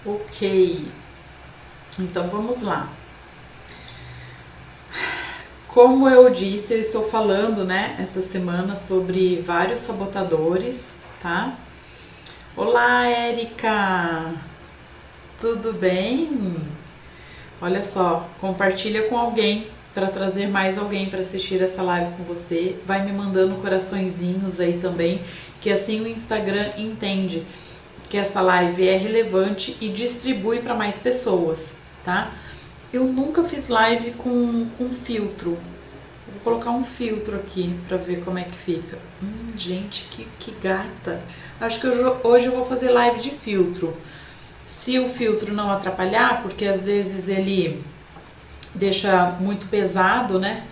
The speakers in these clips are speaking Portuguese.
Ok, então vamos lá. Como eu disse, eu estou falando, né, essa semana sobre vários sabotadores, tá? Olá, Érica! Tudo bem? Olha só, compartilha com alguém para trazer mais alguém para assistir essa live com você. Vai me mandando coraçõezinhos aí também, que assim o Instagram entende que essa live é relevante e distribui para mais pessoas, tá? Eu nunca fiz live com filtro. Vou colocar um filtro aqui para ver como é que fica. Gente, que gata. Acho que hoje eu vou fazer live de filtro. Se o filtro não atrapalhar, porque às vezes ele deixa muito pesado, né?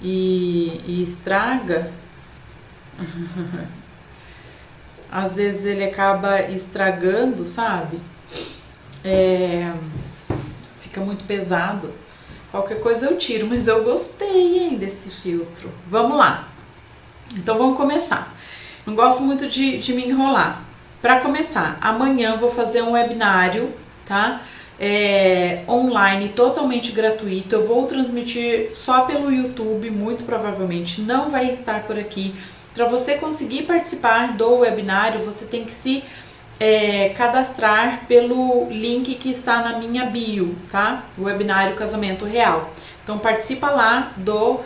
E estraga. Às vezes ele acaba estragando, sabe? Fica muito pesado. Qualquer coisa eu tiro, mas eu gostei, hein, desse filtro. Vamos lá. Então vamos começar. Não gosto muito de me enrolar. Para começar, amanhã eu vou fazer um webinário, tá? Online, totalmente gratuito. Eu vou transmitir só pelo YouTube, muito provavelmente. Não vai estar por aqui. Para você conseguir participar do webinário, você tem que se cadastrar pelo link que está na minha bio, tá? O webinário Casamento Real. Então participa lá do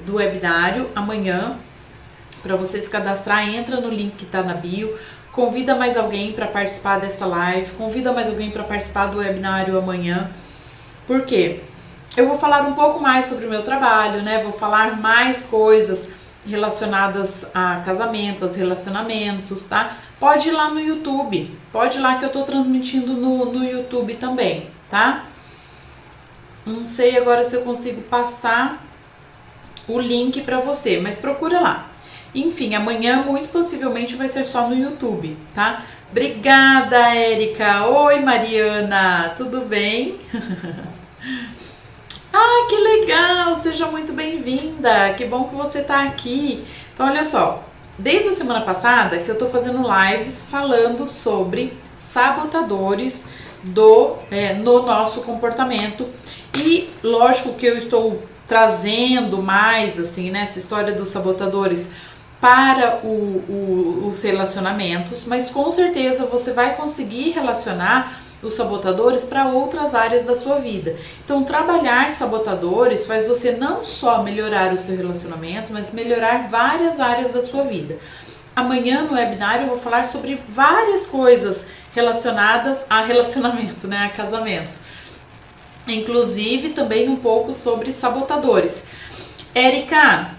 webinário amanhã. Para você se cadastrar, entra no link que está na bio, convida mais alguém para participar dessa live, convida mais alguém para participar do webinário amanhã. Por quê? Eu vou falar um pouco mais sobre o meu trabalho, né? Vou falar mais coisas relacionadas a casamentos, relacionamentos, tá? Pode ir lá no YouTube, pode ir lá que eu tô transmitindo no YouTube também, tá? Não sei agora se eu consigo passar o link para você, mas procura lá. Enfim, amanhã muito possivelmente vai ser só no YouTube, tá? Obrigada, Érica. Oi, Mariana, tudo bem? Ah, que legal! Seja muito bem-vinda! Que bom que você tá aqui. Então, olha só, desde a semana passada que eu tô fazendo lives falando sobre sabotadores no nosso comportamento. E lógico que eu estou trazendo mais, assim, né, essa história dos sabotadores para os relacionamentos, mas com certeza você vai conseguir relacionar os sabotadores para outras áreas da sua vida. Então, trabalhar sabotadores faz você não só melhorar o seu relacionamento, mas melhorar várias áreas da sua vida. Amanhã no webinário eu vou falar sobre várias coisas relacionadas a relacionamento, né, a casamento. Inclusive também um pouco sobre sabotadores. Érica,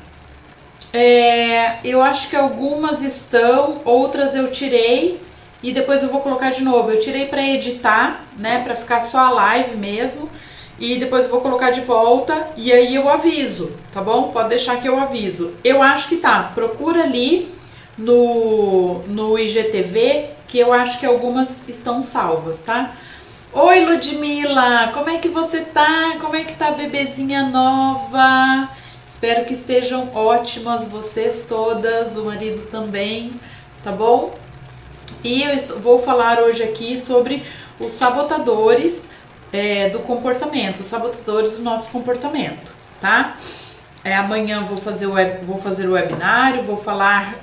eu acho que algumas estão, outras eu tirei e depois eu vou colocar de novo. Eu tirei para editar, né, para ficar só a live mesmo, e depois eu vou colocar de volta e aí eu aviso, tá bom? Pode deixar que eu aviso. Eu acho que tá. Procura ali no IGTV que eu acho que algumas estão salvas, tá? Oi, Ludmila, como é que você tá? Como é que tá a bebezinha nova? Espero que estejam ótimas vocês todas, o marido também, tá bom? E eu vou falar hoje aqui sobre os sabotadores do comportamento, os sabotadores do nosso comportamento, tá? Amanhã vou fazer o webinário, vou falar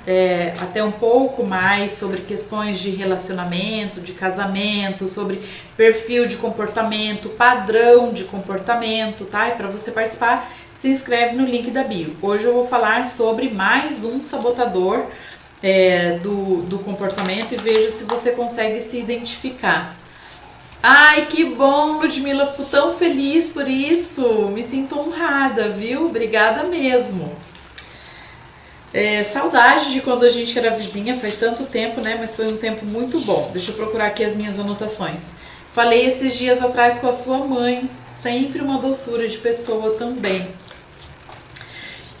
até um pouco mais sobre questões de relacionamento, de casamento, sobre perfil de comportamento, padrão de comportamento, tá? E para você participar, se inscreve no link da bio. Hoje eu vou falar sobre mais um sabotador do comportamento e veja se você consegue se identificar. Ai, que bom, Ludmila, fico tão feliz por isso, me sinto honrada, viu? Obrigada mesmo. Saudade de quando a gente era vizinha, faz tanto tempo, né? Mas foi um tempo muito bom. Deixa eu procurar aqui as minhas anotações. Falei esses dias atrás com a sua mãe, sempre uma doçura de pessoa também.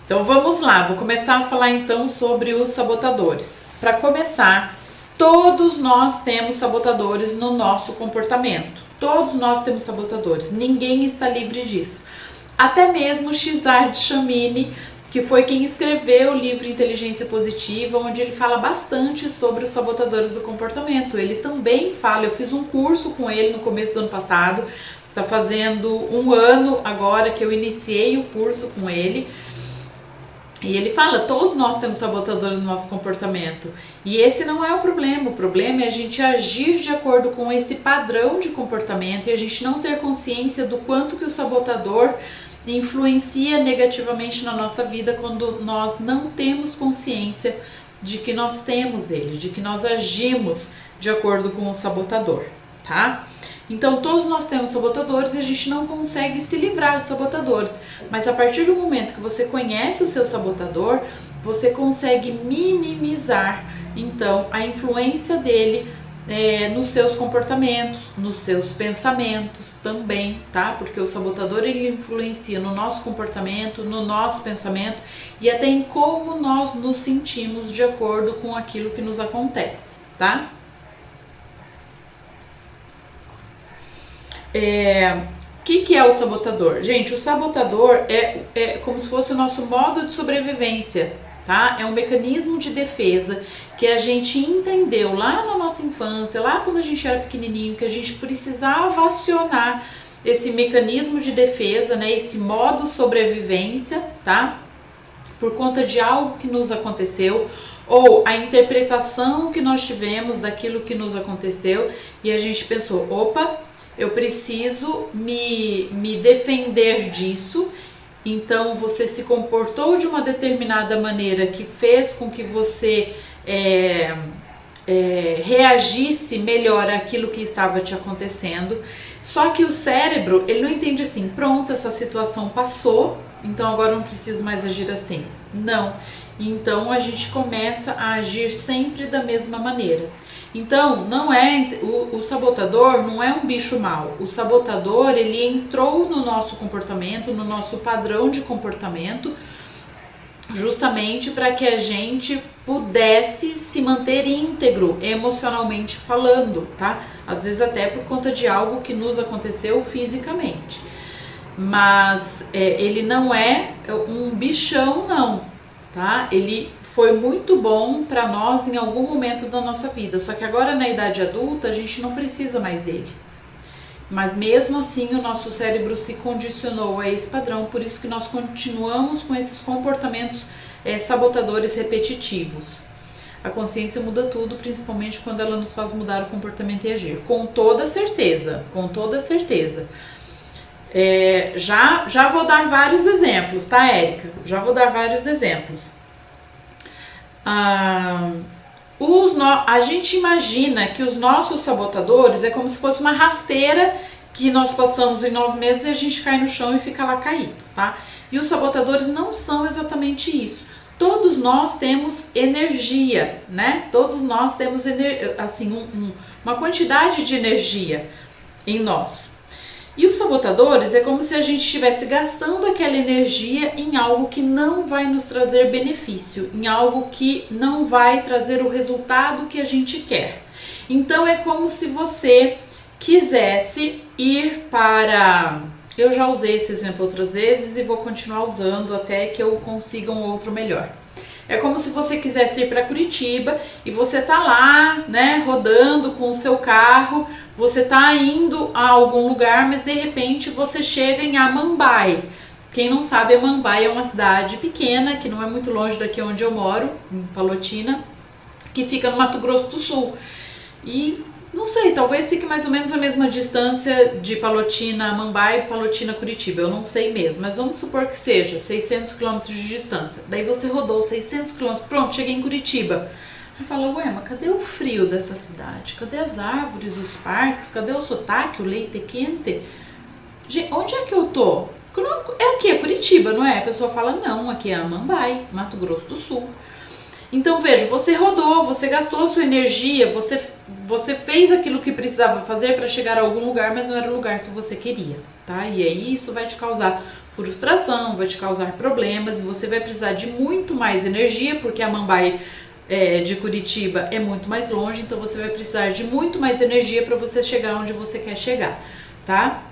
Então vamos lá, vou começar a falar então sobre os sabotadores. Para começar, todos nós temos sabotadores no nosso comportamento. Todos nós temos sabotadores. Ninguém está livre disso. Até mesmo Xard Chamini que foi quem escreveu o livro Inteligência Positiva, onde ele fala bastante sobre os sabotadores do comportamento. Ele também fala, eu fiz um curso com ele no começo do ano passado, tá fazendo 1 ano agora que eu iniciei o curso com ele. E ele fala, todos nós temos sabotadores no nosso comportamento. E esse não é o problema é a gente agir de acordo com esse padrão de comportamento e a gente não ter consciência do quanto que o sabotador influencia negativamente na nossa vida quando nós não temos consciência de que nós temos ele, de que nós agimos de acordo com o sabotador, tá? Então todos nós temos sabotadores e a gente não consegue se livrar dos sabotadores, mas a partir do momento que você conhece o seu sabotador, você consegue minimizar então a influência dele nos seus comportamentos, nos seus pensamentos também, tá? Porque o sabotador ele influencia no nosso comportamento, no nosso pensamento e até em como nós nos sentimos de acordo com aquilo que nos acontece, tá? Que é o sabotador? Gente, o sabotador é como se fosse o nosso modo de sobrevivência, tá? É um mecanismo de defesa que a gente entendeu lá na nossa infância, lá quando a gente era pequenininho, que a gente precisava acionar esse mecanismo de defesa, né? Esse modo sobrevivência, tá? Por conta de algo que nos aconteceu ou a interpretação que nós tivemos daquilo que nos aconteceu e a gente pensou, opa, eu preciso me defender disso. Então você se comportou de uma determinada maneira que fez com que você reagisse melhor àquilo que estava te acontecendo. Só que o cérebro, ele não entende assim, pronto, essa situação passou, então agora eu não preciso mais agir assim. Não. Então a gente começa a agir sempre da mesma maneira. Então, não é o sabotador não é um bicho mau. O sabotador, ele entrou no nosso comportamento, no nosso padrão de comportamento, justamente para que a gente pudesse se manter íntegro, emocionalmente falando, tá? Às vezes até por conta de algo que nos aconteceu fisicamente. Mas ele não é um bichão, não, tá? Ele foi muito bom para nós em algum momento da nossa vida, só que agora na idade adulta a gente não precisa mais dele. Mas mesmo assim o nosso cérebro se condicionou a esse padrão, por isso que nós continuamos com esses comportamentos sabotadores repetitivos. A consciência muda tudo, principalmente quando ela nos faz mudar o comportamento e agir. Com toda certeza, com toda certeza. Já vou dar vários exemplos, tá, Érica? Já vou dar vários exemplos. A gente imagina que os nossos sabotadores é como se fosse uma rasteira que nós passamos em nós mesmos e a gente cai no chão e fica lá caído, tá? E os sabotadores não são exatamente isso. Todos nós temos energia, né? Todos nós temos uma quantidade de energia em nós. E os sabotadores é como se a gente estivesse gastando aquela energia em algo que não vai nos trazer benefício, em algo que não vai trazer o resultado que a gente quer. Então é como se você quisesse ir para... Eu já usei esse exemplo outras vezes e vou continuar usando até que eu consiga um outro melhor. É como se você quisesse ir para Curitiba e você tá lá, né, rodando com o seu carro, você tá indo a algum lugar, mas de repente você chega em Amambai. Quem não sabe, Amambai é uma cidade pequena, que não é muito longe daqui onde eu moro, em Palotina, que fica no Mato Grosso do Sul. E não sei, talvez fique mais ou menos a mesma distância de Palotina a Amambai e Palotina a Curitiba, eu não sei mesmo, mas vamos supor que seja 600 km de distância. Daí você rodou 600 km, pronto, cheguei em Curitiba. Aí fala, ué, mas cadê o frio dessa cidade? Cadê as árvores, os parques? Cadê o sotaque, o leite quente? Gente, onde é que eu tô? É aqui, é Curitiba, não é? A pessoa fala, não, aqui é Amambai, Mato Grosso do Sul. Então veja, você rodou, você gastou a sua energia, você fez aquilo que precisava fazer para chegar a algum lugar, mas não era o lugar que você queria, tá? E aí isso vai te causar frustração, vai te causar problemas e você vai precisar de muito mais energia, porque a Amambai de Curitiba é muito mais longe, então você vai precisar de muito mais energia para você chegar onde você quer chegar, tá?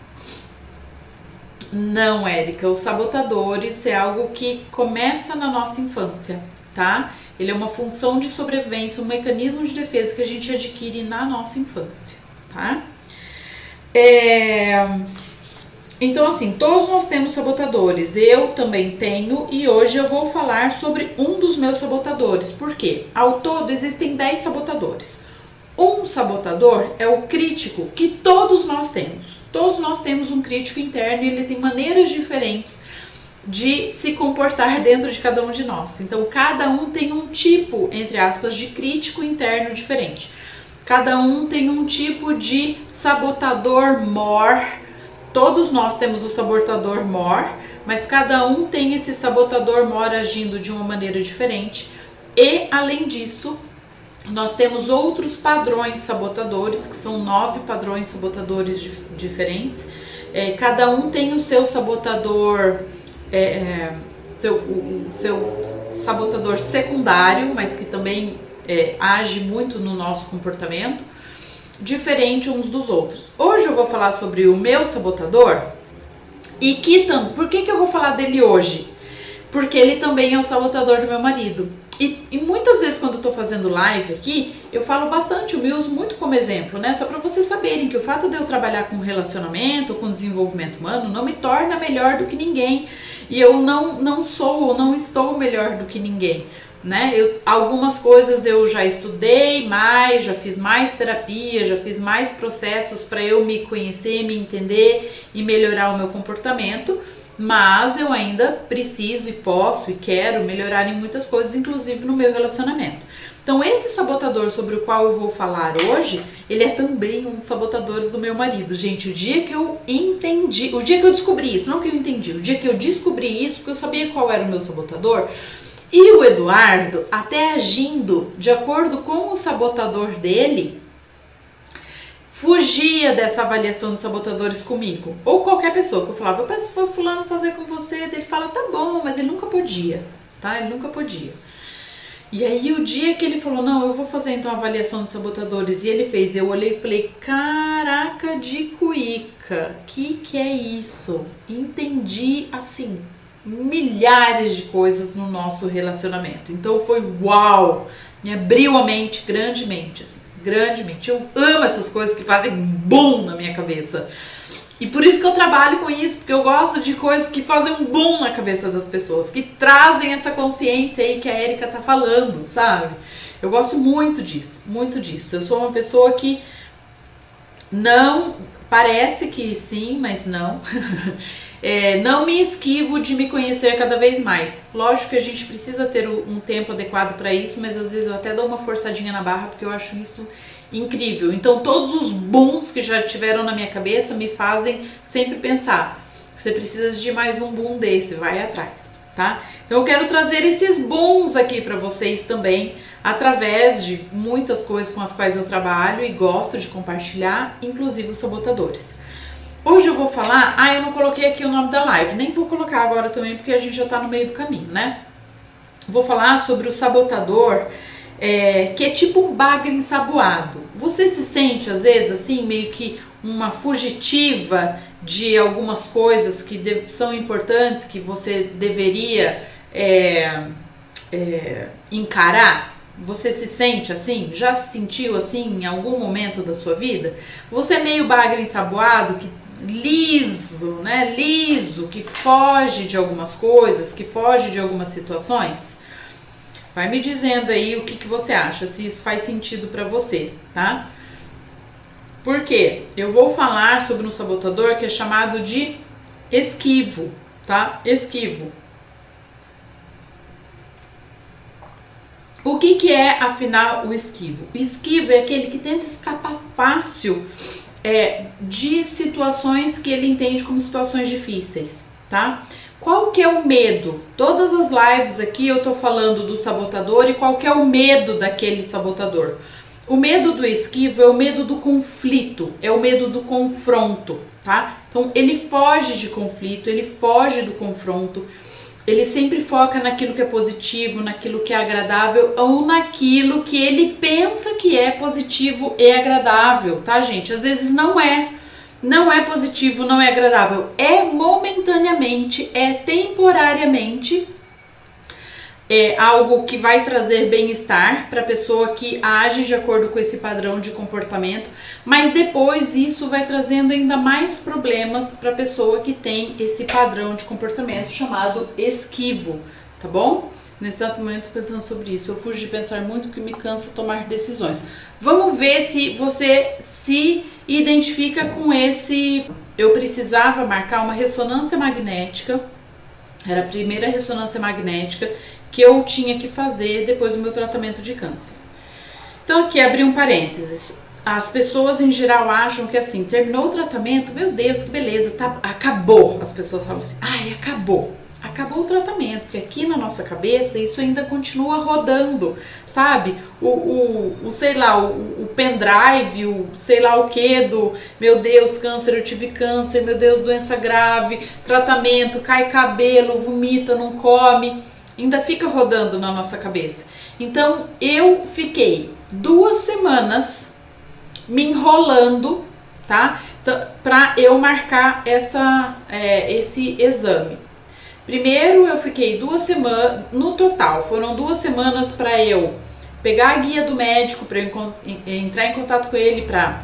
Não, Érica, os sabotadores é algo que começa na nossa infância, tá? Ele é uma função de sobrevivência, um mecanismo de defesa que a gente adquire na nossa infância, tá? Então, assim, todos nós temos sabotadores, eu também tenho, e hoje eu vou falar sobre um dos meus sabotadores. Por quê? Ao todo existem 10 sabotadores. Um sabotador é o crítico que todos nós temos. Todos nós temos um crítico interno e ele tem maneiras diferentes de se comportar dentro de cada um de nós. Então, cada um tem um tipo, entre aspas, de crítico interno diferente. Cada um tem um tipo de sabotador mor. Todos nós temos o sabotador mor, mas cada um tem esse sabotador mor agindo de uma maneira diferente. E, além disso, nós temos outros padrões sabotadores, que são 9 padrões sabotadores diferentes. Cada um tem o seu sabotador, o seu sabotador secundário, mas que também age muito no nosso comportamento, diferente uns dos outros. Hoje eu vou falar sobre o meu sabotador e por que eu vou falar dele hoje? Porque ele também é o sabotador do meu marido. E muitas vezes quando eu tô fazendo live aqui, eu falo bastante, eu me uso muito como exemplo, né? Só para vocês saberem que o fato de eu trabalhar com relacionamento, com desenvolvimento humano, não me torna melhor do que ninguém. E eu não sou ou não estou melhor do que ninguém, né? Algumas coisas eu já estudei mais, já fiz mais terapia, já fiz mais processos para eu me conhecer, me entender e melhorar o meu comportamento. Mas eu ainda preciso e posso e quero melhorar em muitas coisas, inclusive no meu relacionamento. Então esse sabotador sobre o qual eu vou falar hoje, ele é também um dos sabotadores do meu marido. Gente, o dia que eu entendi, o dia que eu descobri isso, não que eu entendi, o dia que eu descobri isso, porque eu sabia qual era o meu sabotador, e o Eduardo, até agindo de acordo com o sabotador dele, fugia dessa avaliação de sabotadores comigo. Ou qualquer pessoa que eu falava, eu peço para fulano fazer com você, ele fala, tá bom, mas ele nunca podia, tá? Ele nunca podia. E aí o dia que ele falou, não, eu vou fazer então a avaliação de sabotadores, e ele fez, eu olhei e falei, caraca de cuíca, que é isso? Entendi, assim, milhares de coisas no nosso relacionamento. Então foi uau, me abriu a mente grandemente, assim. Grandemente. Eu amo essas coisas que fazem boom na minha cabeça. E por isso que eu trabalho com isso, porque eu gosto de coisas que fazem um boom na cabeça das pessoas, que trazem essa consciência aí que a Érica tá falando, sabe? Eu gosto muito disso, muito disso. Eu sou uma pessoa que não, parece que sim, mas não. Não me esquivo de me conhecer cada vez mais. Lógico que a gente precisa ter um tempo adequado para isso, mas às vezes eu até dou uma forçadinha na barra porque eu acho isso incrível. Então todos os booms que já tiveram na minha cabeça me fazem sempre pensar, você precisa de mais um boom desse, vai atrás, tá? Então eu quero trazer esses booms aqui para vocês também, através de muitas coisas com as quais eu trabalho e gosto de compartilhar, inclusive os sabotadores. Hoje eu vou falar, eu não coloquei aqui o nome da live, nem vou colocar agora também porque a gente já tá no meio do caminho, né? Vou falar sobre o sabotador, que é tipo um bagre ensaboado. Você se sente às vezes assim, meio que uma fugitiva de algumas coisas que são importantes, que você deveria encarar? Você se sente assim? Já se sentiu assim em algum momento da sua vida? Você é meio bagre ensaboado, que liso, né? Liso, que foge de algumas coisas, que foge de algumas situações? Vai me dizendo aí o que você acha, se isso faz sentido pra você, tá? Por quê? Eu vou falar sobre um sabotador que é chamado de esquivo, tá? Esquivo. O que é, afinal, o esquivo? O esquivo é aquele que tenta escapar fácil de situações que ele entende como situações difíceis, tá? Qual que é o medo? Todas as lives aqui eu tô falando do sabotador e qual que é o medo daquele sabotador. O medo do esquivo é o medo do conflito, é o medo do confronto, tá? Então ele foge de conflito, ele foge do confronto. Ele sempre foca naquilo que é positivo, naquilo que é agradável ou naquilo que ele pensa que é positivo e agradável, tá, gente? Às vezes não é. não é positivo, não é agradável, é momentaneamente, é temporariamente, é algo que vai trazer bem-estar para a pessoa que age de acordo com esse padrão de comportamento, mas depois isso vai trazendo ainda mais problemas para a pessoa que tem esse padrão de comportamento chamado esquivo, tá bom? Nesse exato momento pensando sobre isso, eu fujo de pensar muito porque me cansa tomar decisões. Vamos ver se você se identifica com esse. Eu precisava marcar uma ressonância magnética, era a primeira ressonância magnética que eu tinha que fazer depois do meu tratamento de câncer. Então aqui abri um parênteses. As pessoas em geral acham que assim, terminou o tratamento, meu Deus, que beleza, tá, acabou. As pessoas falam assim, ai, acabou. Acabou o tratamento, porque aqui na nossa cabeça isso ainda continua rodando, sabe? Sei lá, o pendrive, o sei lá o que do meu Deus, câncer, eu tive câncer, meu Deus, doença grave, tratamento, cai cabelo, vomita, não come, ainda fica rodando na nossa cabeça. Então eu fiquei 2 semanas me enrolando, tá? Pra eu marcar esse exame. Primeiro eu fiquei 2 semanas, no total, foram 2 semanas para eu pegar a guia do médico, para eu entrar em contato com ele, para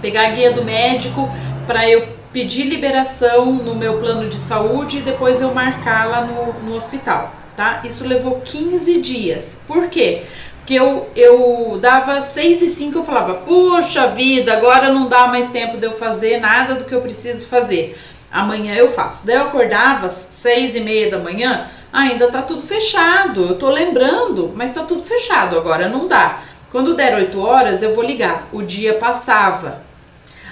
pegar a guia do médico, para eu pedir liberação no meu plano de saúde e depois eu marcar lá no hospital, tá? Isso levou 15 dias. Por quê? Porque eu dava 6h05, eu falava, puxa vida, agora não dá mais tempo de eu fazer nada do que eu preciso fazer. Amanhã eu faço. Daí eu acordava às 6h30 da manhã, ainda tá tudo fechado. Eu tô lembrando, mas tá tudo fechado agora, não dá. Quando der 8 horas, eu vou ligar. O dia passava.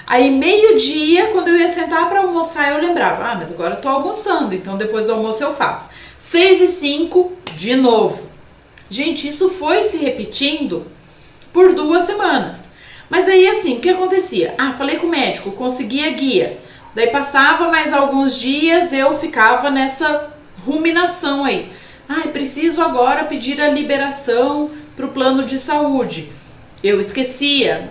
Aí meio-dia, quando eu ia sentar para almoçar, eu lembrava, mas agora eu tô almoçando, então depois do almoço eu faço. 6h05, de novo. Gente, isso foi se repetindo por 2 semanas. Mas aí assim, o que acontecia? Falei com o médico, consegui a guia. Daí passava mais alguns dias, eu ficava nessa ruminação aí. Preciso agora pedir a liberação para o plano de saúde. Eu esquecia,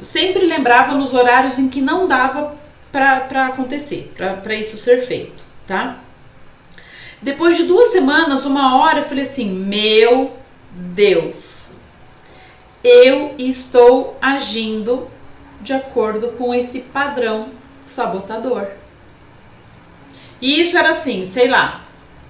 sempre lembrava nos horários em que não dava para acontecer, para isso ser feito, tá? Depois de 2 semanas, 1 hora, eu falei assim, meu Deus, eu estou agindo de acordo com esse padrão sabotador. E isso era assim, sei lá,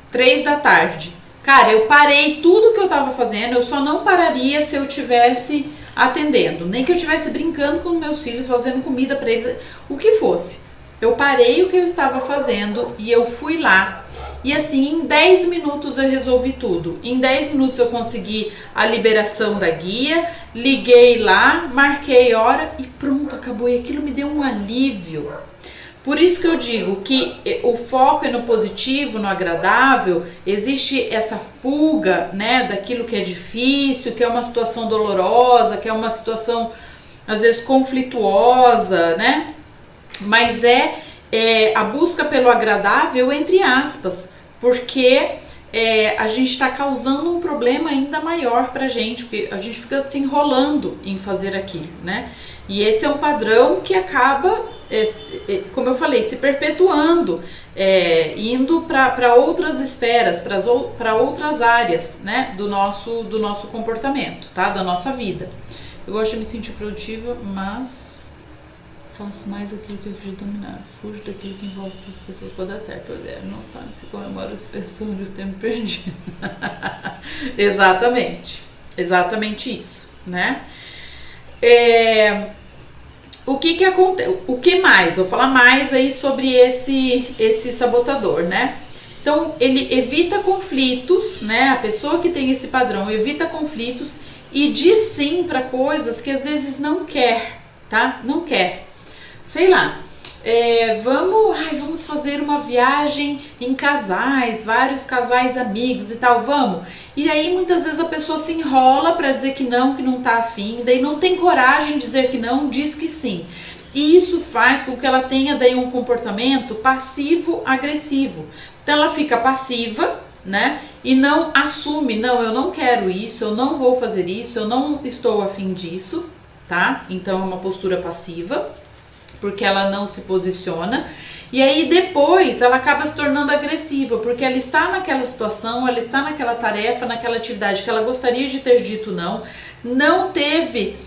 3 da tarde. Cara, eu parei tudo que eu tava fazendo, eu só não pararia se eu tivesse atendendo, nem que eu estivesse brincando com meus filhos, fazendo comida para eles, o que fosse. Eu parei o que eu estava fazendo e eu fui lá. E assim, em 10 minutos eu resolvi tudo. Em 10 minutos eu consegui a liberação da guia, liguei lá, marquei hora e pronto, acabou. E aquilo me deu um alívio. Por isso que eu digo que o foco é no positivo, no agradável. Existe essa fuga, né, daquilo que é difícil, que é uma situação dolorosa, que é uma situação às vezes conflituosa, né? Mas a busca pelo agradável, entre aspas, porque a gente está causando um problema ainda maior pra gente, porque a gente fica se enrolando em fazer aquilo, né? E esse é um padrão que acaba, como eu falei, se perpetuando, indo para outras esferas, para outras áreas, né, do nosso comportamento, tá? Da nossa vida. Eu gosto de me sentir produtiva, mas faço mais aquilo que eu acredito dominar. Fujo daquilo que envolve outras pessoas para dar certo. Não sabe se comemora as pessoas e o tempo perdido. Exatamente isso, né? O que acontece? O que mais? Vou falar mais aí sobre esse sabotador, né? Então, ele evita conflitos, né? A pessoa que tem esse padrão evita conflitos e diz sim para coisas que às vezes não quer, tá? Não quer. Sei lá, vamos fazer uma viagem em casais, vários casais amigos e tal, vamos. E aí muitas vezes a pessoa se enrola para dizer que não tá afim, daí não tem coragem de dizer que não, diz que sim. E isso faz com que ela tenha daí um comportamento passivo-agressivo. Então ela fica passiva, né? E não assume, não, eu não quero isso, eu não vou fazer isso, eu não estou afim disso, tá? Então é uma postura passiva. porque ela não se posiciona. E aí depois ela acaba se tornando agressiva, porque ela está naquela situação, ela está naquela tarefa, naquela atividade que ela gostaria de ter dito não, não teve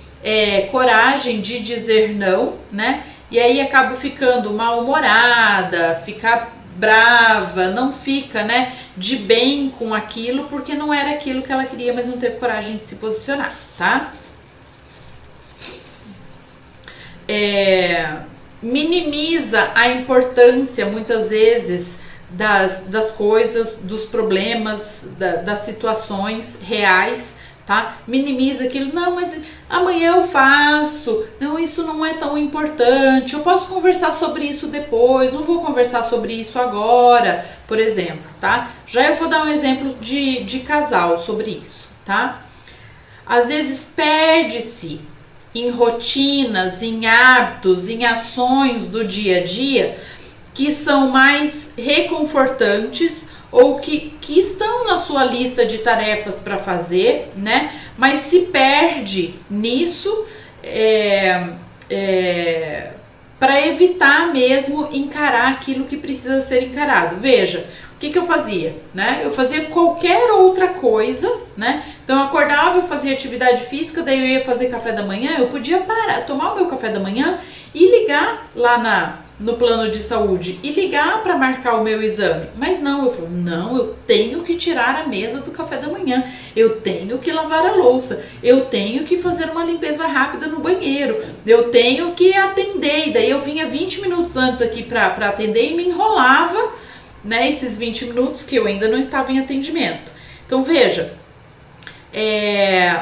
coragem de dizer não, né? E aí acaba ficando mal-humorada, fica brava, não fica, né, de bem com aquilo, porque não era aquilo que ela queria, mas não teve coragem de se posicionar, tá? Minimiza a importância, muitas vezes, das coisas, dos problemas, das situações reais, tá? Minimiza aquilo, não, mas amanhã eu faço, não, isso não é tão importante, eu posso conversar sobre isso depois, não vou conversar sobre isso agora, por exemplo, tá? Já eu vou dar um exemplo de casal sobre isso, tá? Às vezes perde-se em rotinas, em hábitos, em ações do dia a dia que são mais reconfortantes ou que estão na sua lista de tarefas para fazer, né? Mas se perde nisso para evitar mesmo encarar aquilo que precisa ser encarado. Veja, o que eu fazia, né? Eu fazia qualquer outra coisa, né? Então eu acordava, eu fazia atividade física, daí eu ia fazer café da manhã, eu podia parar, tomar o meu café da manhã e ligar lá no plano de saúde e ligar para marcar o meu exame. Mas não, eu falo, não, eu tenho que tirar a mesa do café da manhã, eu tenho que lavar a louça, eu tenho que fazer uma limpeza rápida no banheiro, eu tenho que atender, e daí eu vinha 20 minutos antes aqui para atender e me enrolava, né, esses 20 minutos que eu ainda não estava em atendimento. Então veja,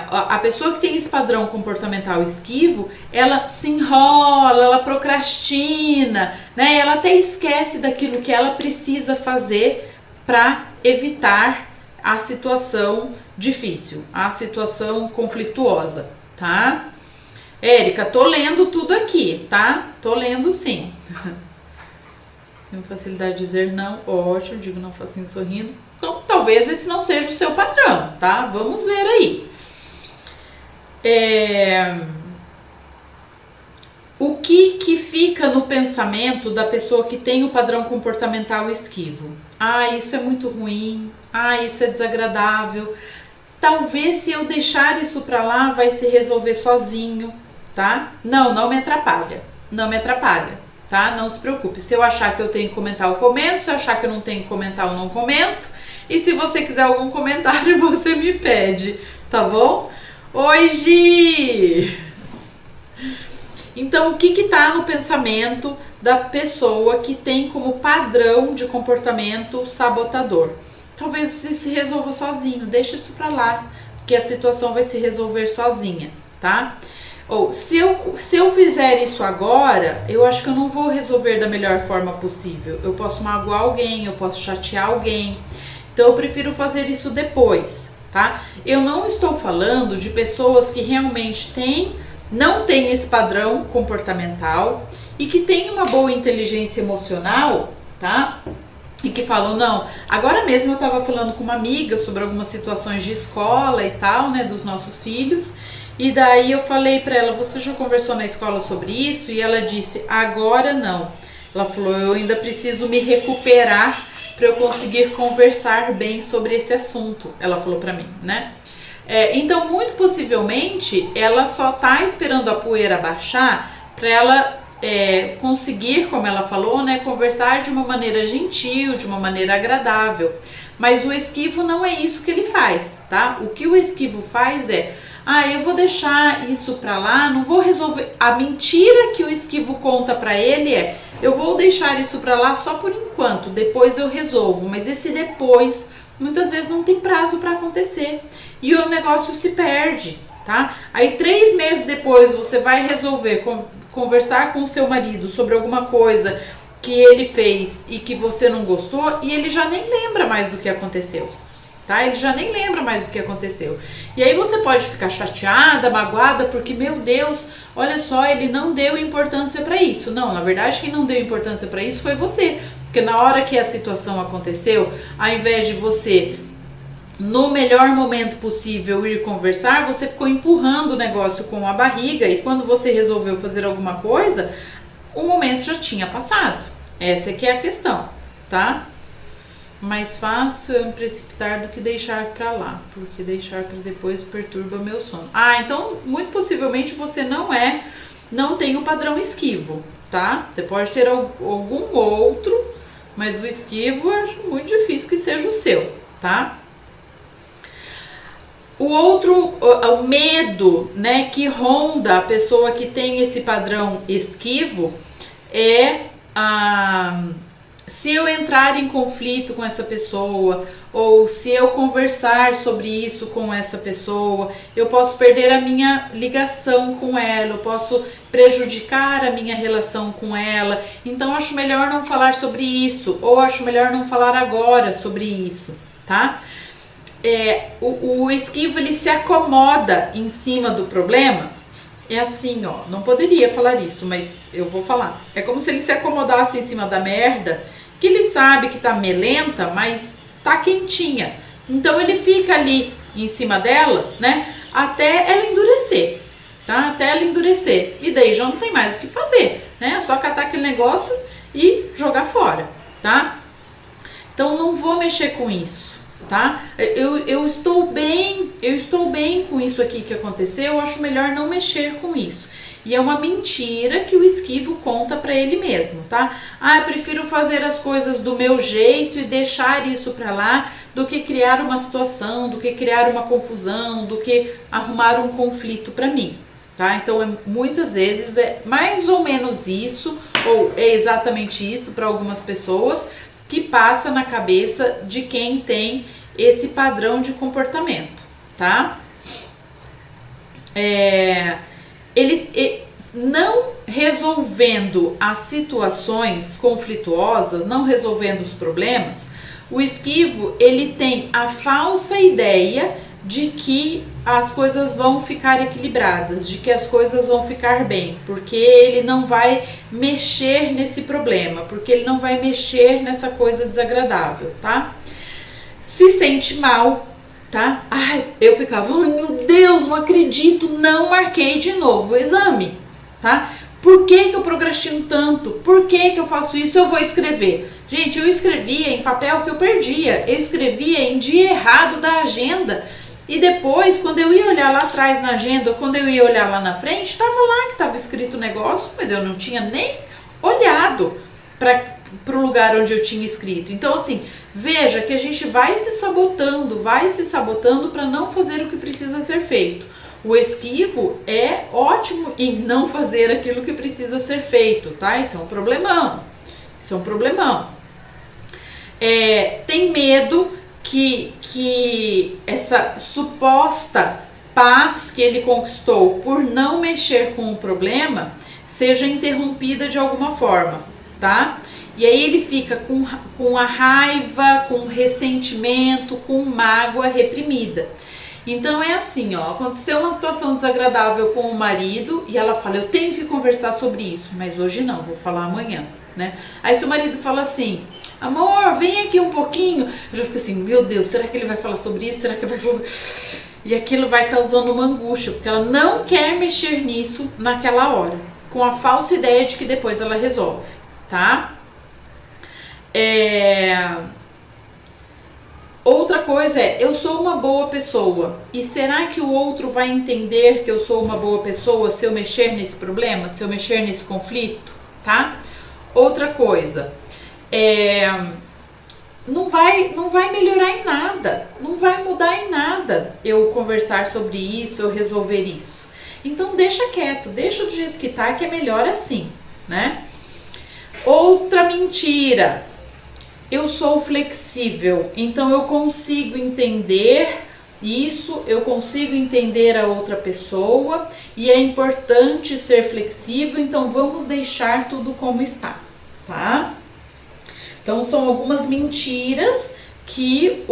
a pessoa que tem esse padrão comportamental esquivo, ela se enrola, ela procrastina, né? Ela até esquece daquilo que ela precisa fazer para evitar a situação difícil, a situação conflituosa, tá? Érica, tô lendo tudo aqui, tá? Tô lendo sim. Tenho facilidade de dizer não, ótimo, digo não facinho sorrindo. Então, talvez esse não seja o seu padrão, tá? Vamos ver aí. O que fica no pensamento da pessoa que tem o padrão comportamental esquivo? Ah, isso é muito ruim. Ah, isso é desagradável. Talvez se eu deixar isso pra lá, vai se resolver sozinho, tá? Não me atrapalha. Não me atrapalha, tá? Não se preocupe. Se eu achar que eu tenho que comentar, eu comento. Se eu achar que eu não tenho que comentar, eu não comento. E se você quiser algum comentário, você me pede, tá bom? Oi, Gi! Então, o que tá no pensamento da pessoa que tem como padrão de comportamento sabotador? Talvez você se resolva sozinho, deixa isso pra lá, porque a situação vai se resolver sozinha, tá? Ou, se eu fizer isso agora, eu acho que eu não vou resolver da melhor forma possível. Eu posso magoar alguém, eu posso chatear alguém. Então, eu prefiro fazer isso depois, tá? Eu não estou falando de pessoas que realmente não têm esse padrão comportamental e que têm uma boa inteligência emocional, tá? E que falam, não, agora mesmo eu estava falando com uma amiga sobre algumas situações de escola e tal, né, dos nossos filhos, e daí eu falei para ela, você já conversou na escola sobre isso? E ela disse, agora não. Ela falou, eu ainda preciso me recuperar para eu conseguir conversar bem sobre esse assunto, ela falou para mim, né? Então, muito possivelmente, ela só tá esperando a poeira baixar para ela conseguir, como ela falou, né, conversar de uma maneira gentil, de uma maneira agradável. Mas o esquivo não é isso que ele faz, tá? O que o esquivo faz eu vou deixar isso pra lá, não vou resolver. A mentira que o esquivo conta pra ele eu vou deixar isso pra lá só por enquanto, depois eu resolvo. Mas esse depois, muitas vezes não tem prazo pra acontecer e o negócio se perde, tá? Aí 3 meses depois você vai resolver conversar com o seu marido sobre alguma coisa que ele fez e que você não gostou e ele já nem lembra mais do que aconteceu. Tá? Ele já nem lembra mais do que aconteceu. E aí você pode ficar chateada, magoada, porque, meu Deus, olha só, ele não deu importância para isso. Não, na verdade, quem não deu importância para isso foi você. Porque na hora que a situação aconteceu, ao invés de você, no melhor momento possível, ir conversar, você ficou empurrando o negócio com a barriga. E quando você resolveu fazer alguma coisa, o momento já tinha passado. Essa é que é a questão, tá? Mais fácil eu me precipitar do que deixar pra lá, porque deixar pra depois perturba meu sono. Então muito possivelmente você não tem o padrão esquivo, tá? Você pode ter algum outro, mas o esquivo eu acho muito difícil que seja o seu, tá? O outro, o medo, né, que ronda a pessoa que tem esse padrão esquivo é se eu entrar em conflito com essa pessoa, ou se eu conversar sobre isso com essa pessoa, eu posso perder a minha ligação com ela, eu posso prejudicar a minha relação com ela, então acho melhor não falar sobre isso, ou acho melhor não falar agora sobre isso, tá? O esquivo, ele se acomoda em cima do problema. É assim, ó, não poderia falar isso, mas eu vou falar. É como se ele se acomodasse em cima da merda, que ele sabe que tá melenta, mas tá quentinha. Então ele fica ali em cima dela, né, até ela endurecer, tá? Até ela endurecer. E daí já não tem mais o que fazer, né? É só catar aquele negócio e jogar fora, tá? Então não vou mexer com isso. Tá? Eu estou bem com isso aqui que aconteceu, eu acho melhor não mexer com isso. E é uma mentira que o esquivo conta pra ele mesmo, tá? Eu prefiro fazer as coisas do meu jeito e deixar isso pra lá do que criar uma situação, do que criar uma confusão, do que arrumar um conflito pra mim, tá? Então muitas vezes é mais ou menos isso, ou é exatamente isso para algumas pessoas, que passa na cabeça de quem tem esse padrão de comportamento, tá? Ele não resolvendo as situações conflituosas, não resolvendo os problemas, o esquivo, ele tem a falsa ideia de que as coisas vão ficar equilibradas, de que as coisas vão ficar bem, porque ele não vai mexer nesse problema, porque ele não vai mexer nessa coisa desagradável, tá? Se sente mal, tá? Eu ficava, meu Deus, não acredito, não marquei de novo o exame, tá? Por que eu procrastino tanto? Por que eu faço isso? Eu vou escrever. Gente, eu escrevia em papel que eu perdia, eu escrevia em dia errado da agenda. E depois, quando eu ia olhar lá atrás na agenda, ou quando eu ia olhar lá na frente, estava lá que estava escrito o negócio, mas eu não tinha nem olhado para o lugar onde eu tinha escrito. Então, assim, veja que a gente vai se sabotando para não fazer o que precisa ser feito. O esquivo é ótimo em não fazer aquilo que precisa ser feito, tá? Isso é um problemão. Tem medo que essa suposta paz que ele conquistou por não mexer com o problema seja interrompida de alguma forma, tá? E aí ele fica com a raiva, com ressentimento, com mágoa reprimida. Então é assim, ó, aconteceu uma situação desagradável com o marido e ela fala, eu tenho que conversar sobre isso, mas hoje não, vou falar amanhã, né? Aí se o marido fala assim, amor, vem aqui um pouquinho, eu já fico assim, meu Deus, será que ele vai falar sobre isso? Será que vai falar? E aquilo vai causando uma angústia, porque ela não quer mexer nisso naquela hora, com a falsa ideia de que depois ela resolve, tá? Outra coisa eu sou uma boa pessoa, e será que o outro vai entender que eu sou uma boa pessoa se eu mexer nesse problema, se eu mexer nesse conflito, tá? Outra coisa, não vai melhorar em nada, não vai mudar em nada eu conversar sobre isso, eu resolver isso. Então deixa quieto, deixa do jeito que tá, que é melhor assim, né? Outra mentira, eu sou flexível, então eu consigo entender isso, eu consigo entender a outra pessoa e é importante ser flexível, então vamos deixar tudo como está, tá? Então são algumas mentiras que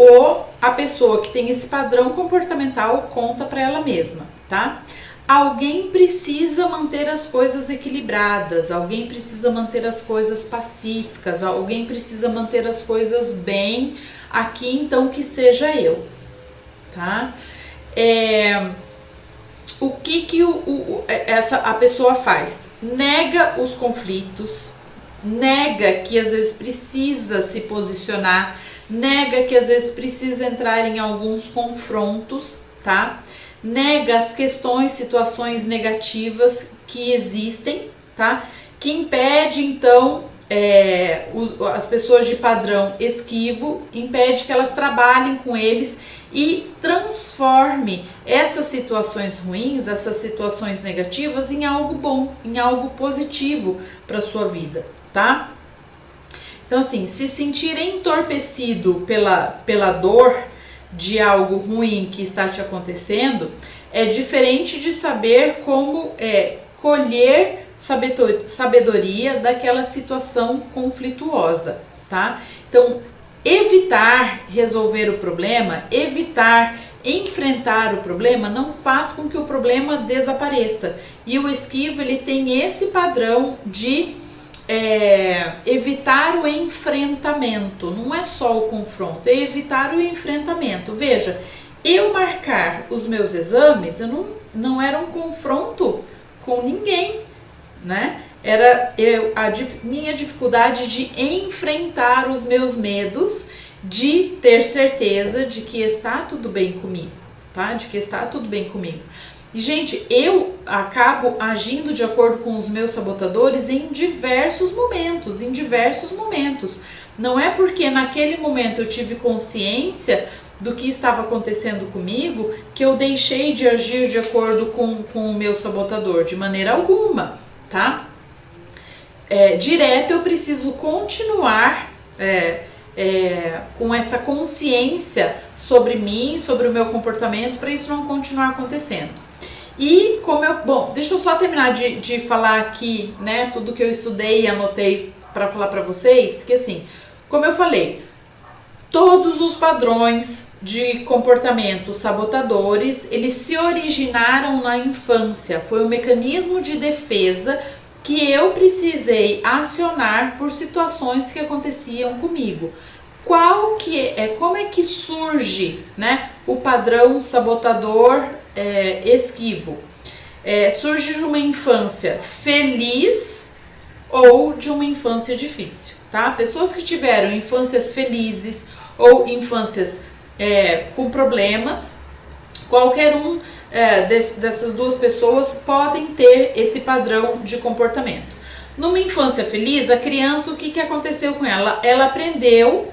a pessoa que tem esse padrão comportamental conta para ela mesma, tá? Alguém precisa manter as coisas equilibradas, alguém precisa manter as coisas pacíficas, alguém precisa manter as coisas bem, aqui então que seja eu, tá? o que a pessoa faz? Nega os conflitos, nega que às vezes precisa se posicionar, nega que às vezes precisa entrar em alguns confrontos, tá? Nega as questões, situações negativas que existem, tá? Que impede, então, as pessoas de padrão esquivo, impede que elas trabalhem com eles e transforme essas situações ruins, essas situações negativas em algo bom, em algo positivo para sua vida, tá? Então, assim, se sentir entorpecido pela dor de algo ruim que está te acontecendo, é diferente de saber como colher sabedoria daquela situação conflituosa, tá? Então, evitar resolver o problema, evitar enfrentar o problema, não faz com que o problema desapareça. E o esquivo, ele tem esse padrão de evitar o enfrentamento, não é só o confronto, é evitar o enfrentamento. Veja, eu marcar os meus exames, não era um confronto com ninguém, né? Era minha dificuldade de enfrentar os meus medos, de ter certeza de que está tudo bem comigo, tá? De que está tudo bem comigo. E, gente, eu acabo agindo de acordo com os meus sabotadores em diversos momentos, Não é porque naquele momento eu tive consciência do que estava acontecendo comigo que eu deixei de agir de acordo com o meu sabotador, de maneira alguma, tá? Direto eu preciso continuar com essa consciência sobre mim, sobre o meu comportamento, para isso não continuar acontecendo. E bom, deixa eu só terminar de falar aqui, né, tudo que eu estudei e anotei para falar para vocês, que assim, como eu falei, todos os padrões de comportamento sabotadores, eles se originaram na infância, foi um mecanismo de defesa que eu precisei acionar por situações que aconteciam comigo. Como é que surge, né, o padrão sabotador esquivo? Surge de uma infância feliz ou de uma infância difícil, tá? Pessoas que tiveram infâncias felizes ou infâncias com problemas, qualquer dessas duas pessoas podem ter esse padrão de comportamento. Numa infância feliz, a criança, o que aconteceu com ela? Ela aprendeu,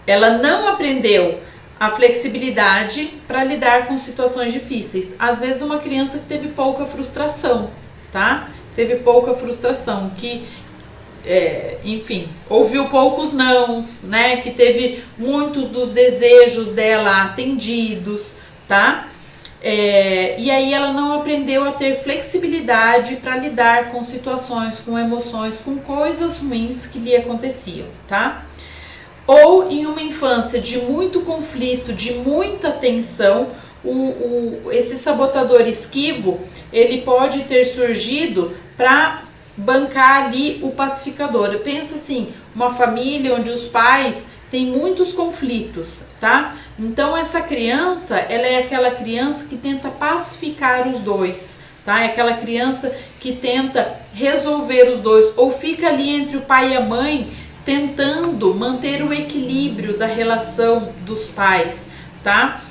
ela não aprendeu a flexibilidade para lidar com situações difíceis. Às vezes uma criança que teve pouca frustração, tá? Teve pouca frustração, que enfim, ouviu poucos nãos, né? Que teve muitos dos desejos dela atendidos, tá? E aí ela não aprendeu a ter flexibilidade para lidar com situações, com emoções, com coisas ruins que lhe aconteciam, tá? Ou em uma infância de muito conflito, de muita tensão, esse sabotador esquivo, ele pode ter surgido para bancar ali o pacificador. Pensa assim, uma família onde os pais têm muitos conflitos, tá? Então essa criança, ela é aquela criança que tenta pacificar os dois, tá? É aquela criança que tenta resolver os dois, ou fica ali entre o pai e a mãe, tentando manter o equilíbrio da relação dos pais, tá?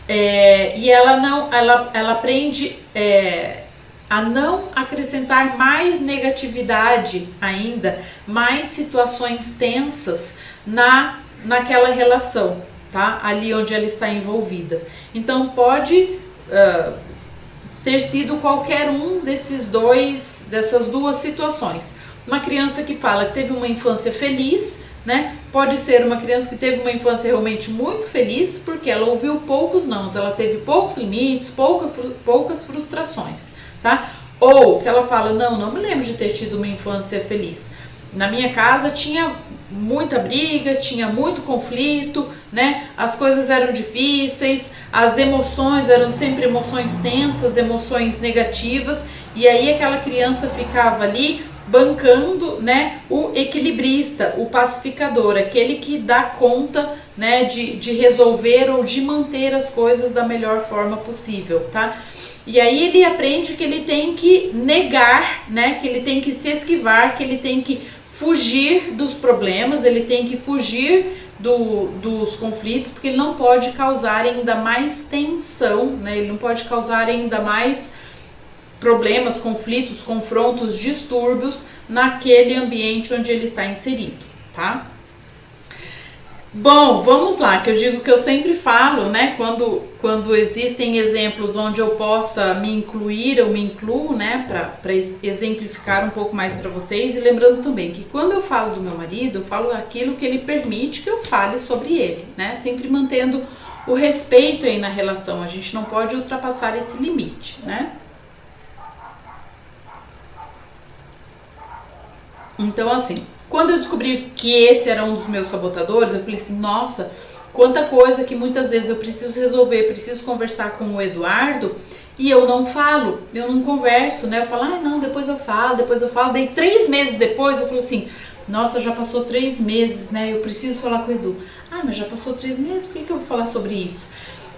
E ela aprende a não acrescentar mais negatividade ainda, mais situações tensas naquela relação, tá? Ali onde ela está envolvida. Então pode ter sido qualquer um dessas duas situações. Uma criança que fala que teve uma infância feliz, né? Pode ser uma criança que teve uma infância realmente muito feliz, porque ela ouviu poucos nãos, ela teve poucos limites, poucas frustrações, tá? Ou que ela fala, não me lembro de ter tido uma infância feliz. Na minha casa tinha muita briga, tinha muito conflito, né? As coisas eram difíceis, as emoções eram sempre emoções tensas, emoções negativas, e aí aquela criança ficava ali bancando, né, o equilibrista, o pacificador, aquele que dá conta, né, de resolver ou de manter as coisas da melhor forma possível, tá? E aí ele aprende que ele tem que negar, né, que ele tem que se esquivar, que ele tem que fugir dos problemas, ele tem que fugir dos conflitos, porque ele não pode causar ainda mais tensão, né, ele não pode causar ainda mais problemas, conflitos, confrontos, distúrbios naquele ambiente onde ele está inserido, tá? Bom, vamos lá, que eu digo que eu sempre falo, né, quando existem exemplos onde eu possa me incluir, eu me incluo, né, para exemplificar um pouco mais para vocês, e lembrando também que quando eu falo do meu marido, eu falo aquilo que ele permite que eu fale sobre ele, né, sempre mantendo o respeito aí na relação, a gente não pode ultrapassar esse limite, né. Então, assim, quando eu descobri que esse era um dos meus sabotadores, eu falei assim, nossa, quanta coisa que muitas vezes eu preciso resolver, preciso conversar com o Eduardo e eu não falo, eu não converso, né? Eu falo, não, depois eu falo. Daí 3 meses depois eu falo assim, nossa, já passou 3 meses, né? Eu preciso falar com o Edu. Mas já passou 3 meses, por que eu vou falar sobre isso?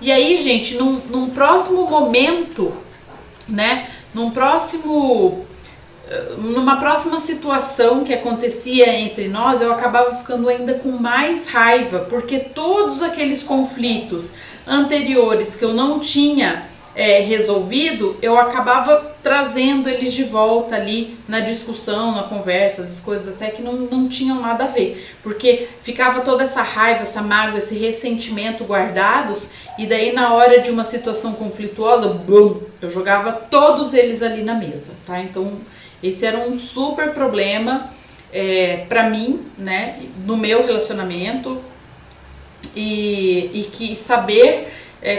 E aí, gente, num próximo momento, né? Numa próxima situação que acontecia entre nós, eu acabava ficando ainda com mais raiva, porque todos aqueles conflitos anteriores que eu não tinha resolvido, eu acabava trazendo eles de volta ali na discussão, na conversa, as coisas até que não tinham nada a ver, porque ficava toda essa raiva, essa mágoa, esse ressentimento guardados, e daí na hora de uma situação conflituosa, blum, eu jogava todos eles ali na mesa, tá? Então esse era um super problema pra mim, né, no meu relacionamento, e que saber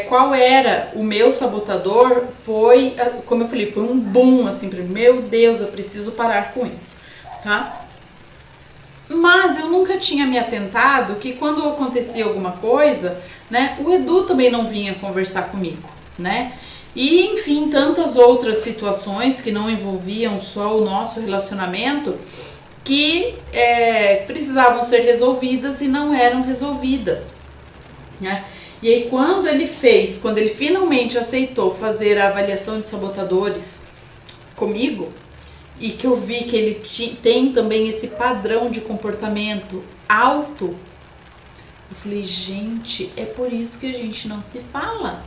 qual era o meu sabotador foi, como eu falei, foi um boom, assim, pra mim, meu Deus, eu preciso parar com isso, tá? Mas eu nunca tinha me atentado que quando acontecia alguma coisa, né, o Edu também não vinha conversar comigo, né? E, enfim, tantas outras situações que não envolviam só o nosso relacionamento que precisavam ser resolvidas e não eram resolvidas, né? E aí quando ele finalmente aceitou fazer a avaliação de sabotadores comigo, e que eu vi que ele tem também esse padrão de comportamento alto, eu falei, gente, é por isso que a gente não se fala.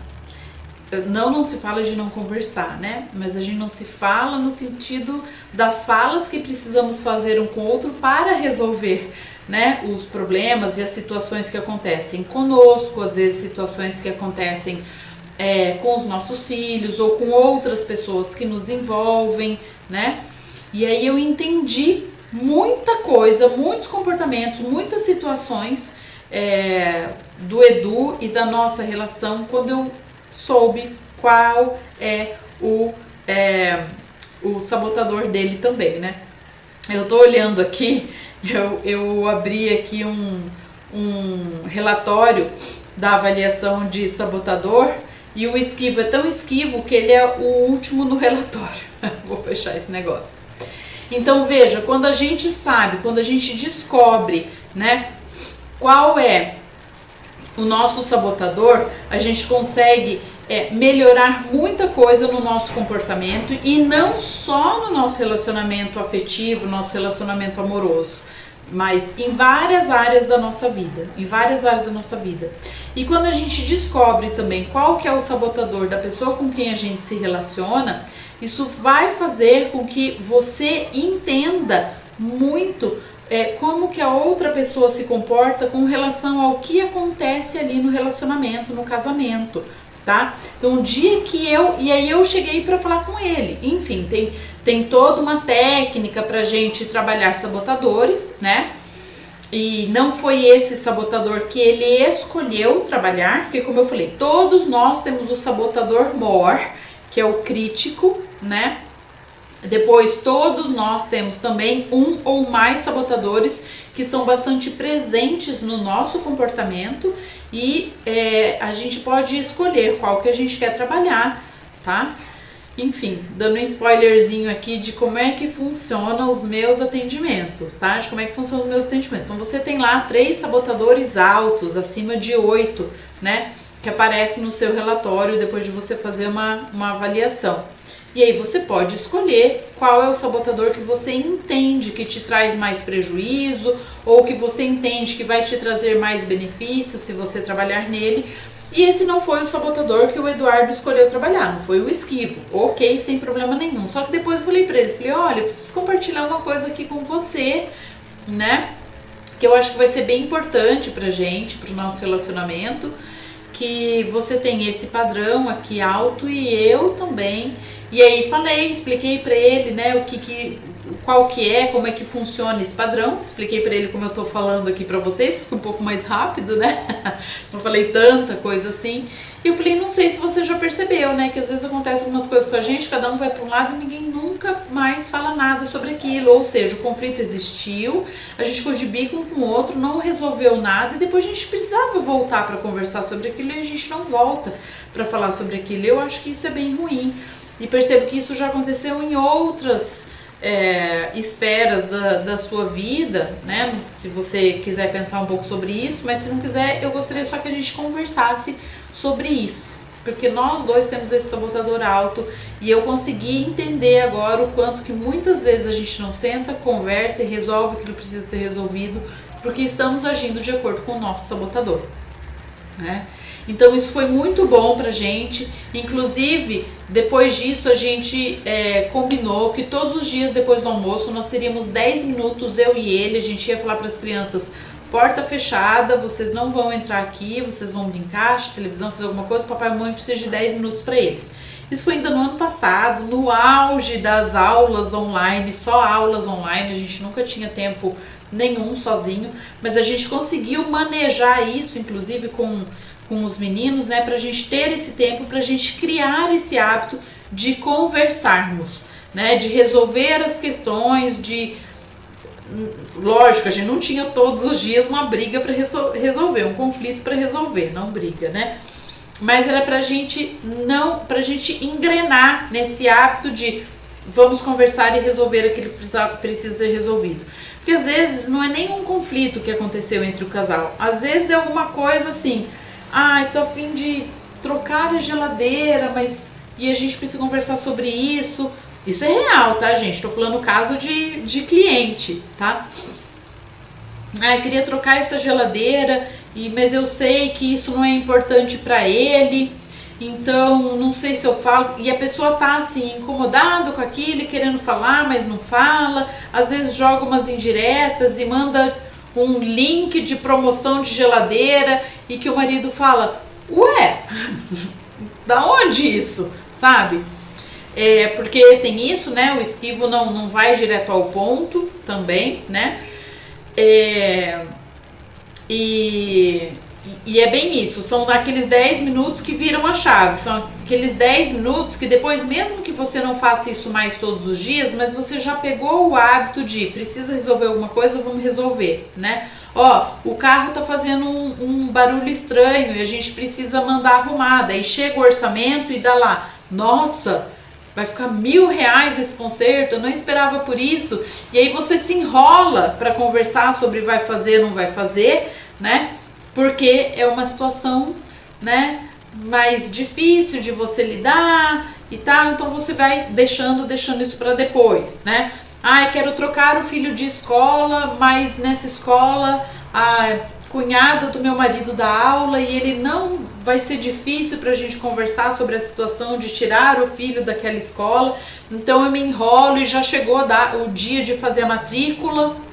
Não se fala de não conversar, né? Mas a gente não se fala no sentido das falas que precisamos fazer um com o outro para resolver, né, os problemas e as situações que acontecem conosco, às vezes situações que acontecem com os nossos filhos ou com outras pessoas que nos envolvem, né? E aí eu entendi muita coisa, muitos comportamentos, muitas situações do Edu e da nossa relação quando eu soube qual é o sabotador dele também, né? Eu tô olhando aqui, eu abri aqui um relatório da avaliação de sabotador e o esquivo é tão esquivo que ele é o último no relatório. Vou fechar esse negócio. Então veja, quando a gente sabe, quando a gente descobre, né, qual é o nosso sabotador, a gente consegue melhorar muita coisa no nosso comportamento e não só no nosso relacionamento afetivo, nosso relacionamento amoroso, mas em várias áreas da nossa vida, E quando a gente descobre também qual que é o sabotador da pessoa com quem a gente se relaciona, isso vai fazer com que você entenda muito como que a outra pessoa se comporta com relação ao que acontece ali no relacionamento, no casamento, tá? Então, um dia que e aí eu cheguei para falar com ele, enfim, tem toda uma técnica pra gente trabalhar sabotadores, né? E não foi esse sabotador que ele escolheu trabalhar, porque como eu falei, todos nós temos o sabotador mor, que é o crítico, né? Depois, todos nós temos também um ou mais sabotadores que são bastante presentes no nosso comportamento e a gente pode escolher qual que a gente quer trabalhar, tá? Enfim, dando um spoilerzinho aqui de como é que funcionam os meus atendimentos, tá? De como é que funcionam os meus atendimentos. Então você tem lá 3 sabotadores altos, acima de 8, né? Que aparecem no seu relatório depois de você fazer uma avaliação. E aí você pode escolher qual é o sabotador que você entende que te traz mais prejuízo ou que você entende que vai te trazer mais benefício se você trabalhar nele. E esse não foi o sabotador que o Eduardo escolheu trabalhar, não foi o esquivo. Ok, sem problema nenhum. Só que depois eu falei pra ele, falei, olha, eu preciso compartilhar uma coisa aqui com você, né? Que eu acho que vai ser bem importante pra gente, pro nosso relacionamento. Que você tem esse padrão aqui alto e eu também. E aí expliquei pra ele, né, qual que é, como é que funciona esse padrão. Expliquei pra ele como eu tô falando aqui pra vocês, foi um pouco mais rápido, né? Não falei tanta coisa assim. E eu falei, não sei se você já percebeu, né, que às vezes acontece algumas coisas com a gente, cada um vai pra um lado e ninguém nunca mais fala nada sobre aquilo. Ou seja, o conflito existiu, a gente cogibica um com o outro, não resolveu nada e depois a gente precisava voltar pra conversar sobre aquilo e a gente não volta pra falar sobre aquilo. Eu acho que isso é bem ruim. E percebo que isso já aconteceu em outras esferas da sua vida, né? Se você quiser pensar um pouco sobre isso, mas se não quiser, eu gostaria só que a gente conversasse sobre isso. Porque nós dois temos esse sabotador alto e eu consegui entender agora o quanto que muitas vezes a gente não senta, conversa e resolve aquilo que precisa ser resolvido, porque estamos agindo de acordo com o nosso sabotador, né? Então isso foi muito bom pra gente. Inclusive, depois disso a gente combinou que todos os dias depois do almoço nós teríamos 10 minutos, eu e ele. A gente ia falar para as crianças, porta fechada, vocês não vão entrar aqui, vocês vão brincar, assistir televisão, fazer alguma coisa, papai e mamãe precisam de 10 minutos para eles. Isso foi ainda no ano passado, no auge das aulas online, só aulas online, a gente nunca tinha tempo nenhum sozinho, mas a gente conseguiu manejar isso, inclusive com os meninos, né, pra gente ter esse tempo, pra gente criar esse hábito de conversarmos, né, de resolver as questões, lógico, a gente não tinha todos os dias uma briga pra resolver, um conflito pra resolver, não briga, né, mas era pra gente engrenar nesse hábito de vamos conversar e resolver aquilo que precisa ser resolvido. Porque às vezes não é nenhum conflito que aconteceu entre o casal, às vezes é alguma coisa assim, tô a fim de trocar a geladeira, e a gente precisa conversar sobre isso. Isso é real, tá, gente? Tô falando caso de cliente, tá? Queria trocar essa geladeira, mas eu sei que isso não é importante pra ele, então não sei se eu falo. E a pessoa tá assim, incomodado com aquilo, querendo falar, mas não fala. Às vezes joga umas indiretas e manda um link de promoção de geladeira e que o marido fala, ué, da onde isso, sabe? Porque tem isso, né, o esquivo não vai direto ao ponto também, né, e é bem isso, são aqueles 10 minutos que viram a chave, são aqueles 10 minutos que depois, mesmo que você não faça isso mais todos os dias, mas você já pegou o hábito de precisa resolver alguma coisa, vamos resolver, né? O carro tá fazendo um barulho estranho e a gente precisa mandar arrumar, daí chega o orçamento e dá lá, nossa, vai ficar R$1.000 esse conserto, eu não esperava por isso, e aí você se enrola para conversar sobre vai fazer, não vai fazer, né? Porque é uma situação, né, mais difícil de você lidar e tal, então você vai deixando isso para depois, né? Quero trocar o filho de escola, mas nessa escola a cunhada do meu marido dá aula e ele não vai ser difícil pra gente conversar sobre a situação de tirar o filho daquela escola, então eu me enrolo e já chegou o dia de fazer a matrícula.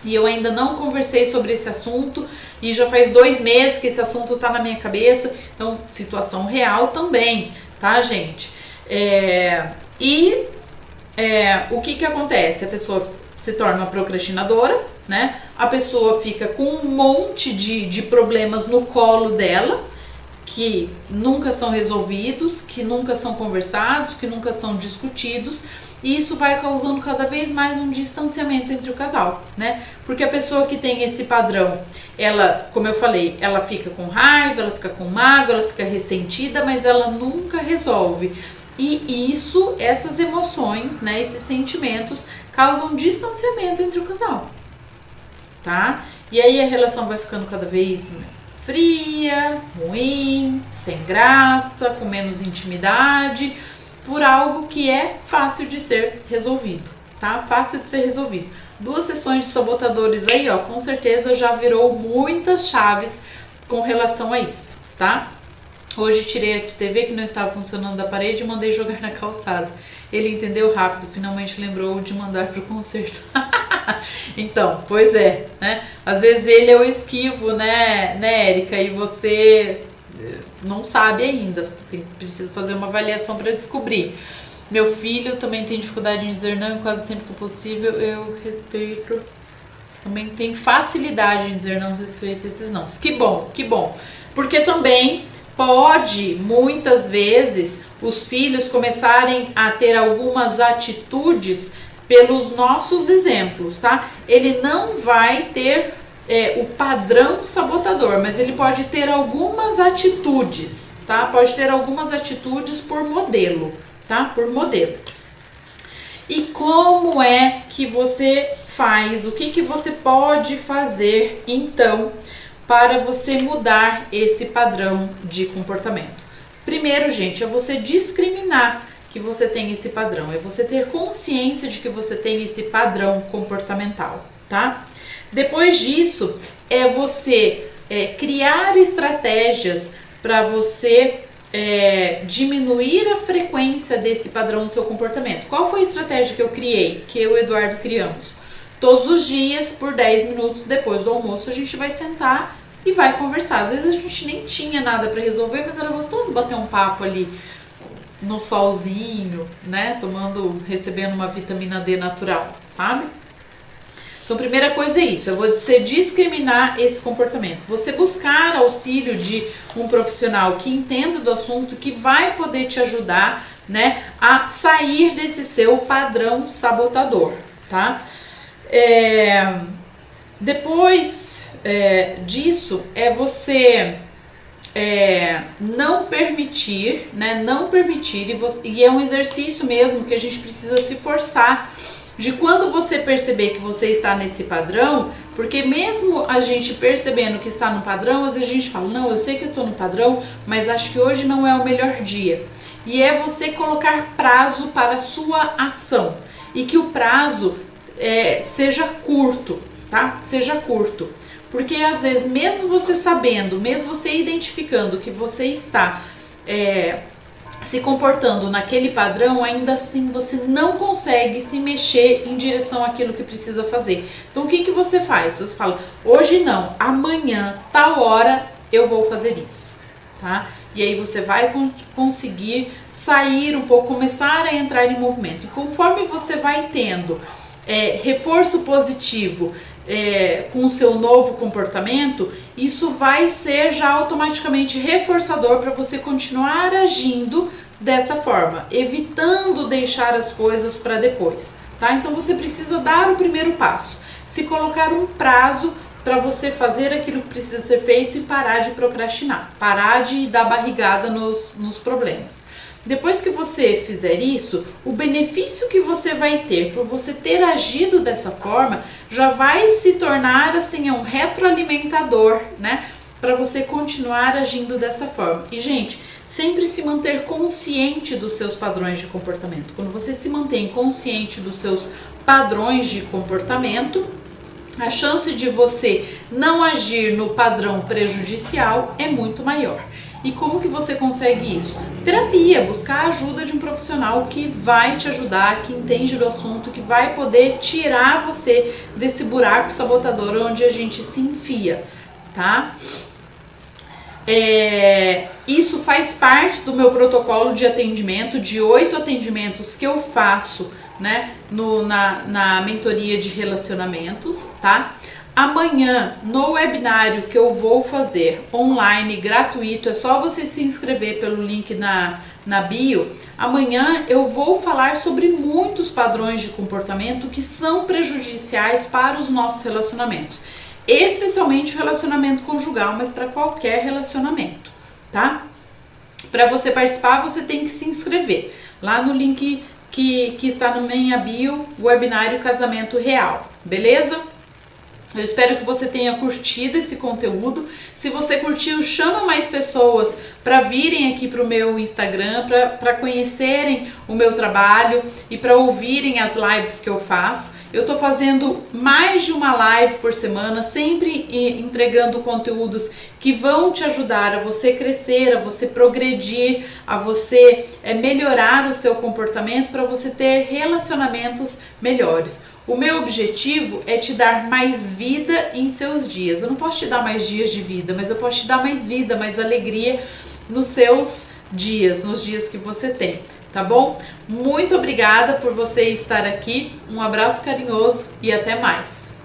E eu ainda não conversei sobre esse assunto e já faz 2 meses que esse assunto tá na minha cabeça. Então, situação real também, tá, gente? O que acontece? A pessoa se torna uma procrastinadora, né? A pessoa fica com um monte de problemas no colo dela, que nunca são resolvidos, que nunca são conversados, que nunca são discutidos. E isso vai causando cada vez mais um distanciamento entre o casal, né? Porque a pessoa que tem esse padrão, ela, como eu falei, ela fica com raiva, ela fica com mágoa, ela fica ressentida, mas ela nunca resolve. E isso, essas emoções, né, esses sentimentos causam distanciamento entre o casal, tá? E aí a relação vai ficando cada vez mais fria, ruim, sem graça, com menos intimidade, por algo que é fácil de ser resolvido, tá? Fácil de ser resolvido. 2 sessões de sabotadores aí, ó, com certeza já virou muitas chaves com relação a isso, tá? Hoje tirei a TV que não estava funcionando da parede e mandei jogar na calçada. Ele entendeu rápido, finalmente lembrou de mandar pro concerto. Então, pois é, né? Às vezes ele é o esquivo, né, Érica? E você não sabe ainda, precisa fazer uma avaliação para descobrir. Meu filho também tem dificuldade em dizer não e quase sempre que possível eu respeito. Também tem facilidade em dizer não, respeito esses não. Que bom, que bom. Porque também pode, muitas vezes, os filhos começarem a ter algumas atitudes pelos nossos exemplos, tá? Ele não vai ter o padrão sabotador, mas ele pode ter algumas atitudes, tá? Pode ter algumas atitudes por modelo, tá? Por modelo. E como é que você faz? O que você pode fazer, então, para você mudar esse padrão de comportamento? Primeiro, gente, é você discriminar que você tem esse padrão, é você ter consciência de que você tem esse padrão comportamental, tá? Depois disso, é você criar estratégias para você diminuir a frequência desse padrão no seu comportamento. Qual foi a estratégia que eu criei, que eu e o Eduardo criamos? Todos os dias, por 10 minutos depois do almoço, a gente vai sentar e vai conversar. Às vezes a gente nem tinha nada para resolver, mas era gostoso bater um papo ali no solzinho, né? Recebendo uma vitamina D natural, sabe? Então, a primeira coisa é isso, é você discriminar esse comportamento. Você buscar auxílio de um profissional que entenda do assunto, que vai poder te ajudar, né, a sair desse seu padrão sabotador, tá? Depois disso, é você não permitir, né? Não permitir, e é um exercício mesmo que a gente precisa se forçar, de quando você perceber que você está nesse padrão, porque mesmo a gente percebendo que está no padrão, às vezes a gente fala, não, eu sei que eu estou no padrão, mas acho que hoje não é o melhor dia. E é você colocar prazo para a sua ação, e que o prazo seja curto, tá? Seja curto. Porque às vezes, mesmo você sabendo, mesmo você identificando que você está se comportando naquele padrão, ainda assim você não consegue se mexer em direção àquilo que precisa fazer. Então, o que você faz? Você fala, hoje não, amanhã, tal hora, eu vou fazer isso, tá? E aí você vai conseguir sair um pouco, começar a entrar em movimento. E conforme você vai tendo reforço positivo com o seu novo comportamento, isso vai ser já automaticamente reforçador para você continuar agindo dessa forma, evitando deixar as coisas para depois, tá? Então você precisa dar o primeiro passo, se colocar um prazo para você fazer aquilo que precisa ser feito e parar de procrastinar, parar de dar barrigada nos problemas. Depois que você fizer isso, o benefício que você vai ter por você ter agido dessa forma já vai se tornar assim um retroalimentador, né? Para você continuar agindo dessa forma. E, gente, sempre se manter consciente dos seus padrões de comportamento. Quando você se mantém consciente dos seus padrões de comportamento, a chance de você não agir no padrão prejudicial é muito maior. E como que você consegue isso? Terapia, buscar a ajuda de um profissional que vai te ajudar, que entende do assunto, que vai poder tirar você desse buraco sabotador onde a gente se enfia, tá? Isso faz parte do meu protocolo de atendimento, de 8 atendimentos que eu faço, né, na mentoria de relacionamentos, tá? Amanhã, no webinário que eu vou fazer online, gratuito, é só você se inscrever pelo link na bio. Amanhã eu vou falar sobre muitos padrões de comportamento que são prejudiciais para os nossos relacionamentos. Especialmente o relacionamento conjugal, mas para qualquer relacionamento, tá? Para você participar, você tem que se inscrever. lá no link que está na minha bio, o webinário Casamento Real, beleza? Eu espero que você tenha curtido esse conteúdo. Se você curtiu, chama mais pessoas para virem aqui para o meu Instagram, para conhecerem o meu trabalho e para ouvirem as lives que eu faço. Eu estou fazendo mais de uma live por semana, sempre entregando conteúdos que vão te ajudar a você crescer, a você progredir, a você melhorar o seu comportamento para você ter relacionamentos melhores. O meu objetivo é te dar mais vida em seus dias. Eu não posso te dar mais dias de vida, mas eu posso te dar mais vida, mais alegria nos seus dias, nos dias que você tem, tá bom? Muito obrigada por você estar aqui. Um abraço carinhoso e até mais.